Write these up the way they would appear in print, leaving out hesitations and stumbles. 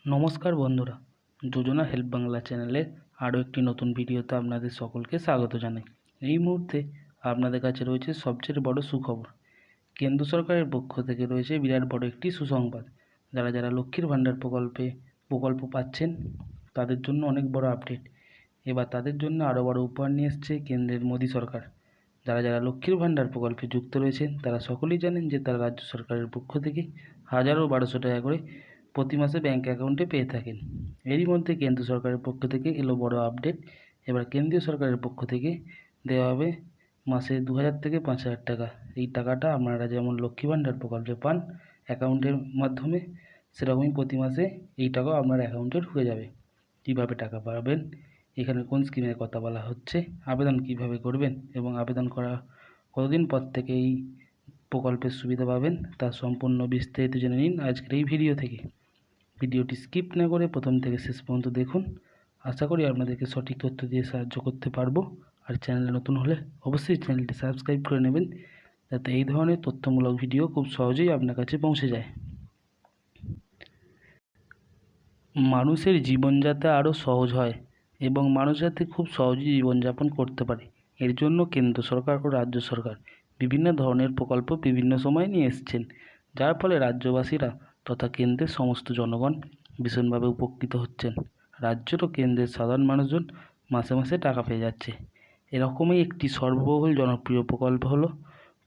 নমস্কার বন্ধুরা, যোজনা হেল্প বাংলা চ্যানেলের আরও একটি নতুন ভিডিওতে আপনাদের সকলকে স্বাগত জানাই। এই মুহূর্তে আপনাদের কাছে রয়েছে সবচেয়ে বড় সুখবর। কেন্দ্র সরকারের পক্ষ থেকে রয়েছে বিরাট বড় একটি সুসংবাদ। যারা যারা লক্ষ্মীর ভাণ্ডার প্রকল্প পাচ্ছেন তাদের জন্য অনেক বড় আপডেট। এবার তাদের জন্য আরও বড় উপহার নিয়ে এসছে কেন্দ্রের মোদী সরকার। যারা যারা লক্ষ্মীর ভাণ্ডার প্রকল্পে যুক্ত রয়েছেন তারা সকলেই জানেন যে তারা রাজ্য সরকারের পক্ষ থেকে 1000 ও 1200 টাকা করে প্রতি মাসে ব্যাঙ্ক অ্যাকাউন্টে পেয়ে থাকেন। এরই মধ্যে কেন্দ্র সরকারের পক্ষ থেকে এলো বড় আপডেট। এবার কেন্দ্রীয় সরকারের পক্ষ থেকে দেওয়া হবে মাসে 2000 থেকে 5000 টাকা। এই টাকাটা আপনারা যেমন লক্ষ্মী ভাণ্ডার প্রকল্পে পান অ্যাকাউন্টের মাধ্যমে, সেরকমই প্রতি মাসে এই টাকাও আপনার অ্যাকাউন্টে ঢুকে যাবে। কীভাবে টাকা পাবেন, এখানে কোন স্কিমের কথা বলা হচ্ছে, আবেদন কিভাবে করবেন এবং আবেদন করা কতদিন পর থেকে এই প্রকল্পের সুবিধা পাবেন তার সম্পূর্ণ বিস্তারিত জেনে নিন আজকের এই ভিডিও থেকে। ভিডিওটি স্কিপ না করে প্রথম থেকে শেষ পর্যন্ত দেখুন। আশা করি আপনাদেরকে সঠিক তথ্য দিয়ে সাহায্য করতে পারবো। আর চ্যানেলে নতুন হলে অবশ্যই চ্যানেলটি সাবস্ক্রাইব করে নেবেন, যাতে এই ধরনের তথ্যমূলক ভিডিও খুব সহজেই আপনার কাছে পৌঁছে যায়। মানুষের জীবন যাতে আরও সহজ হয় এবং মানুষ যাতে খুব সহজেই জীবনযাপন করতে পারে, এর জন্য কেন্দ্র সরকার ও রাজ্য সরকার বিভিন্ন ধরনের প্রকল্প বিভিন্ন সময় নিয়ে এসেছেন, যার ফলে রাজ্যবাসীরা তথা কেন্দ্রের সমস্ত জনগণ ভীষণভাবে উপকৃত হচ্ছেন। রাজ্যের ও কেন্দ্রের সাধারণ মানুষজন মাসে মাসে টাকা পেয়ে যাচ্ছে। এরকমই একটি সর্ববহুল জনপ্রিয় প্রকল্প হলো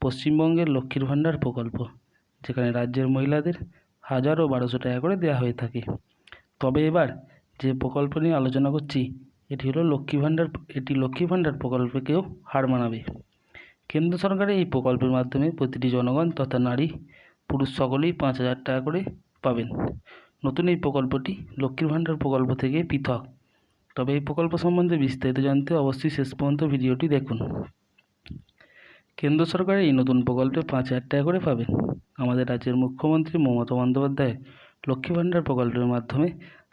পশ্চিমবঙ্গের লক্ষ্মীর ভাণ্ডার প্রকল্প, যেখানে রাজ্যের মহিলাদের 1000 ও 1200 টাকা করে দেওয়া হয়ে থাকে। তবে এবার যে প্রকল্প নিয়ে আলোচনা করছি এটি লক্ষ্মী ভাণ্ডার প্রকল্পকেও হার মানাবে। কেন্দ্র সরকারের এই প্রকল্পের মাধ্যমে প্রতিটি জনগণ তথা নারী পুরুষ সকলেই 5000 টাকা করে পাবেন। নতুন এই প্রকল্পটি লক্ষ্মীর ভাণ্ডার প্রকল্প থেকে পৃথক। তবে এই প্রকল্প সম্বন্ধে বিস্তারিত জানতে অবশ্যই শেষ পর্যন্ত ভিডিওটি দেখুন। কেন্দ্র সরকারের এই নতুন প্রকল্পে 5000 টাকা করে পাবেন। আমাদের রাজ্যের মুখ্যমন্ত্রী মমতা বন্দ্যোপাধ্যায় লক্ষ্মী ভাণ্ডার প্রকল্পের মাধ্যমে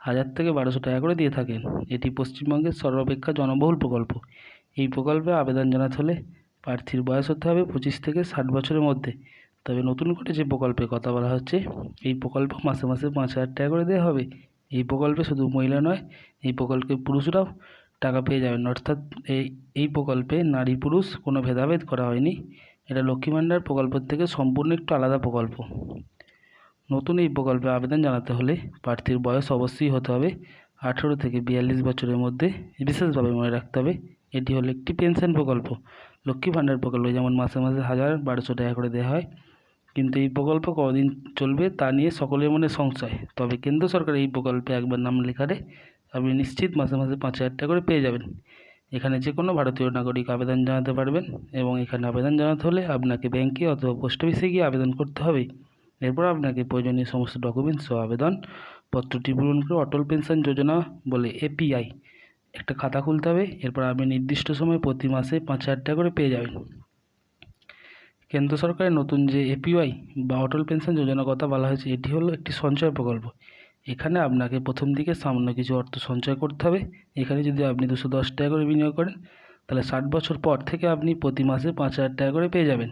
1000 থেকে 1200 টাকা করে দিয়ে থাকেন। এটি পশ্চিমবঙ্গের সর্বাপেক্ষা জনবহুল প্রকল্প। এই প্রকল্পে আবেদন জানাতে হলে প্রার্থীর বয়স হতে হবে 25 থেকে 60 বছরের মধ্যে। তবে নতুন করে যে প্রকল্পের কথা বলা হচ্ছে, এই প্রকল্প মাসে মাসে 5000 টাকা করে দেওয়া হবে। এই প্রকল্পে শুধু মহিলা নয়, এই প্রকল্পে পুরুষরাও টাকা পেয়ে যাবেন। অর্থাৎ এই প্রকল্পে নারী পুরুষ কোনো ভেদাভেদ করা হয়নি। এটা লক্ষ্মী ভাণ্ডার প্রকল্পের থেকে সম্পূর্ণ একটু আলাদা প্রকল্প। নতুন এই প্রকল্পে আবেদন জানাতে হলে প্রার্থীর বয়স অবশ্যই হতে হবে 18 থেকে 42 বছরের মধ্যে। বিশেষভাবে মনে রাখতে হবে এটি হলো একটি পেনশন প্রকল্প। লক্ষ্মী ভাণ্ডার প্রকল্পে যেমন মাসে মাসে 1000 1200 টাকা করে দেওয়া হয়, কিন্তু এই প্রকল্প কতদিন চলবে তা নিয়ে সকলের মনে সংশয়। তবে কেন্দ্র সরকার এই প্রকল্পে একবার নাম লেখালে আপনি নিশ্চিত মাসে মাসে 5000 টাকা করে পেয়ে যাবেন। এখানে যে কোনো ভারতীয় নাগরিক আবেদন জানাতে পারবেন এবং এখানে আবেদন জানাতে হলে আপনাকে ব্যাংকে অথবা পোস্ট অফিসে গিয়ে আবেদন করতে হবে। এরপর আপনাকে প্রয়োজনীয় সমস্ত ডকুমেন্টস সহ আবেদনপত্রটি পূরণ করে অটল পেনশন যোজনা বলে API একটা খাতা খুলতে হবে। এরপর আপনি নির্দিষ্ট সময় প্রতি মাসে 5000 টাকা করে পেয়ে যাবেন। কেন্দ্র সরকারের নতুন যে APY বা অটল পেনশন যোজনার কথা বলা হয়েছে, এটি হলো একটি সঞ্চয় প্রকল্প। এখানে আপনাকে প্রথম দিকে সামান্য কিছু অর্থ সঞ্চয় করতে হবে। এখানে যদি আপনি 210 টাকা করে বিনিয়োগ করেন তাহলে 60 বছর পর থেকে আপনি প্রতি মাসে 5000 টাকা করে পেয়ে যাবেন।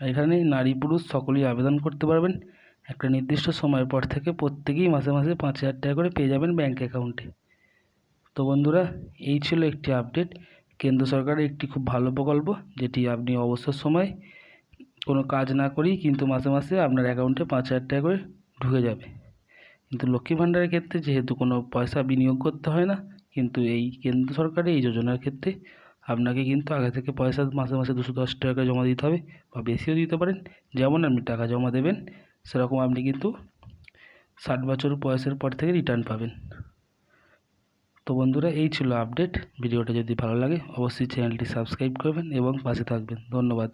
এখানে নারী পুরুষ সকলেই আবেদন করতে পারবেন। একটা নির্দিষ্ট সময়ের পর থেকে প্রত্যেকেই মাসে মাসে 5000 টাকা করে পেয়ে যাবেন ব্যাঙ্ক অ্যাকাউন্টে। তো বন্ধুরা, এই ছিল একটি আপডেট। কেন্দ্র সরকারের একটি খুব ভালো প্রকল্প, যেটি আপনি অবসর সময় কোনো কাজ না করেই কিন্তু মাসে মাসে আপনার অ্যাকাউন্টে 5000 টাকা করে ঢুকে যাবে। কিন্তু লক্ষ্মী ভাণ্ডারের ক্ষেত্রে যেহেতু কোনো পয়সা বিনিয়োগ করতে হয় না, কিন্তু এই কেন্দ্র সরকারের এই যোজনার ক্ষেত্রে আপনাকে কিন্তু আগে থেকে পয়সা মাসে মাসে 210 টাকা জমা দিতে হবে, বা বেশিও দিতে পারেন। যেমন আপনি টাকা জমা দেবেন সেরকম আপনি কিন্তু 60 বছর বয়সের পর থেকে রিটার্ন পাবেন। তো বন্ধুরা, এই ছিল আপডেট। ভিডিওটা যদি ভালো লাগে অবশ্যই চ্যানেলটি সাবস্ক্রাইব করবেন এবং পাশে থাকবেন। ধন্যবাদ।